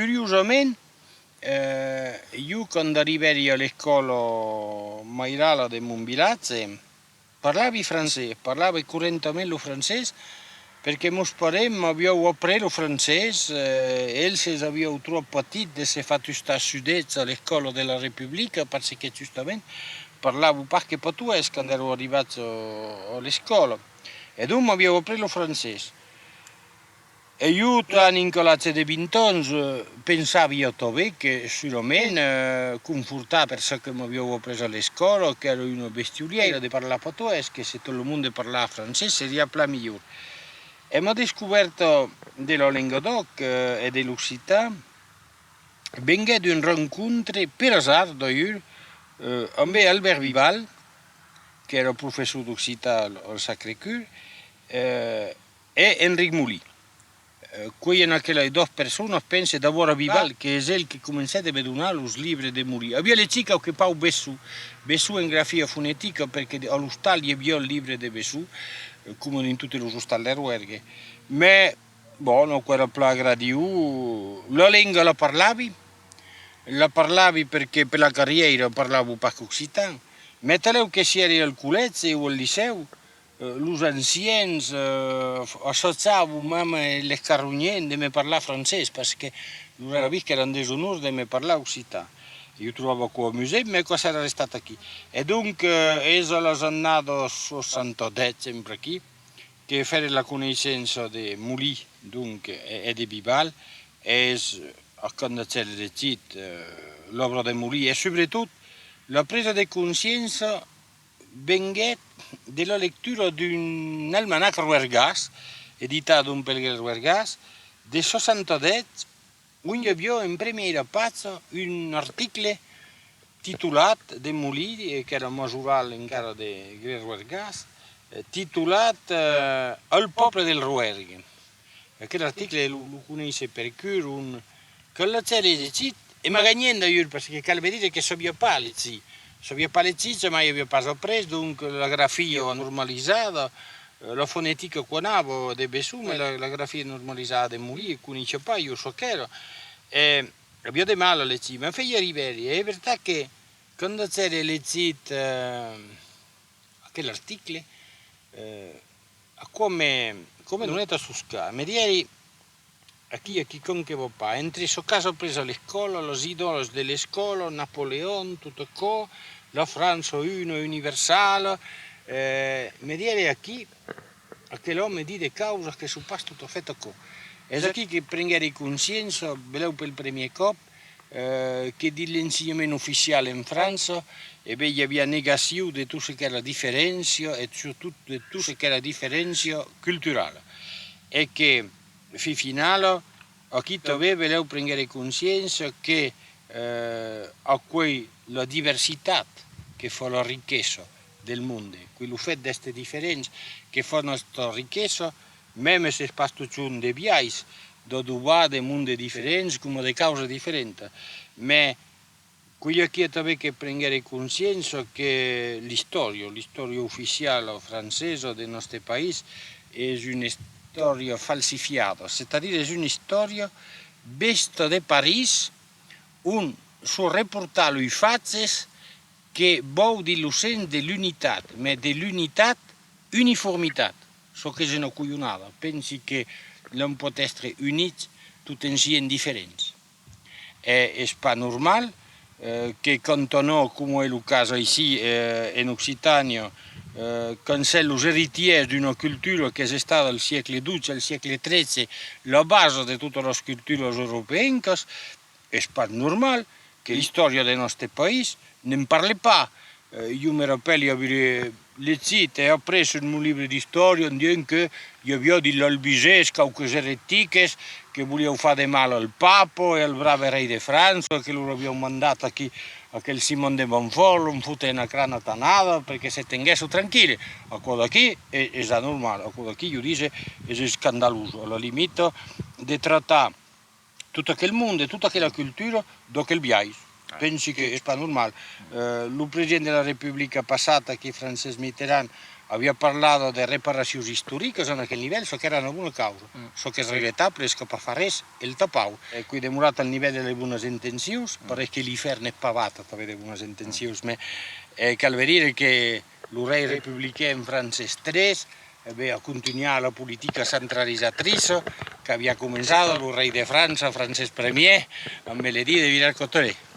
Curiosament, io quando arrivai all'scola mairala de mon village parlavi francese, parlavi correntemente il francese perché meus parents m'avevano appris il francese, ells avevano troppo petit de se fatto sta sudezza all'scola della Repubblica perché giustamente parlavo poco portoghese quando ero arrivato alla e dunque mi avevo appris il francese. E io, in classe di 20 anni, pensavo io che sicuramente, confortato per ciò che mi avevo preso alla scuola, che ero una bestioliera di parlare portoghese, che se tutto il mondo parlava francese sarebbe la migliore. E mi ho scoperto della lingua doc e dell'Occità, benché di un incontro per hasard d'ailleurs, con Albert Vival, che era professore d'Occità al Sacré-Cœur, e Enric Mouly. Qui in quelle due persone penso davvero a Vival, che è il che cominciate a donare i libri di Mouly. Abbiamo le cicche che poi Bessù in grafia fonetica, perché allo stallo abbiamo il libro di Bessù, come in tutte le stalli di Ruerghe. Ma, buono, quella plaga di la lingua la parlavi perché per la carriera parlavo poco occitano, ma te che si era al college o al liceo, gli anziani associavano même les carogniers di me parlare francese, perché loro erano che erano disonori di me parlare occitano. Io trovavo qua museo, ma cosa era restato qui? E dunque, sono andato a 62 sempre qui, che fare la conoscenza di Mouly e di Vival, e quando c'è l'opera di Mouly e soprattutto la presa di coscienza benché della lettura di un almanacco Ruergas, editato un Pellegrin Ruergas, del 62, dove abbiamo in prima pagina un articolo titolato di Mouly, che era majoral in cara di Ruergas, titolato Al popolo del Ruergue. Quell'articolo lo conosce per cui che la c'è e magari d'ailleurs perché cal vedere che sabia palici ma io avevo pas preso dunque la grafia normalizzata, la fonetica qua navo de Bessù, ma la grafia normalizzata di Mouly, conosce poi io so che era e abbiamo di male le cite, ma fai riveri, è verità che quando c'era le cite quell'articolo come non è da suscare, mi dieri a chi con che va pa, entri so caso preso le scuole, los idolos delle scuole, Napoleone, tutto ciò, la Francia uno universale, mi dieri a che l'uomo di de cause che su pas tutto fatto co. E da chi che prendere coscienza, beleu per il premier cop, che di l'insegnamento ufficiale in Francia, e beh, il y avait negazione di tutto che era differenza e soprattutto di tutto che era differenza culturale. E che fin finale a chi doveva prendere coscienza che a cui la diversità che fa la ricchezza del mondo, quello fatto di queste differenze che fa la nostra ricchezza, même se spasto giorno di viaggi, da due dei mondi differenti, come delle cause differenti, ma quello che deve che prendere coscienza che l'istoria ufficiale francese del nostro paese è una storia falsificata, c'est-à-dire è una storia vista di Parigi, un suo reportaggio i fatti che vuol dire dell'unità, ma dell'unità, uniformità, so che sono coglionata, pensi che non può essere uniti tutti insieme differenti. È pas normale che quando noi, come è il caso ici in Occitania, quand c'est les héritiers d'une culture che è stata al secolo XII, al secolo XIII, la base di tutte le culture europee, è pas normale che la storia del nostro paese non parli pas. Io mi ricordo di leggere e ho preso un libro di storia dicendo che io avevo degli albigesi, qualche eretiche che volevano fare male al Papa e al bravo re di Francia, che loro avevano mandato a quel Simone de Montfort, non fosse una granata nada perché si tenessero tranquilli. A quello qui è normale, a quello qui io dico è scandaloso, alla limite di trattare tutto quel mondo e tutta quella cultura da quel viaggio. Penso che è pas normale. Il Presidente della Repubblica passata, che è François Mitterrand, havia parlato di reparacions storiche a aquell nivell, so che erano una causa, so che és regretable, és que per fa res, el tapau. Qui è demorat al nivell de les bones intencions, perché l'infern è pavato per de bones intencions, ma cal dire che il rei repubblicano Francesc III a continuare la politica centralizzatrice che havia començat el rei de França, Francesc I, amb l'edit de Villers-Cotterêts.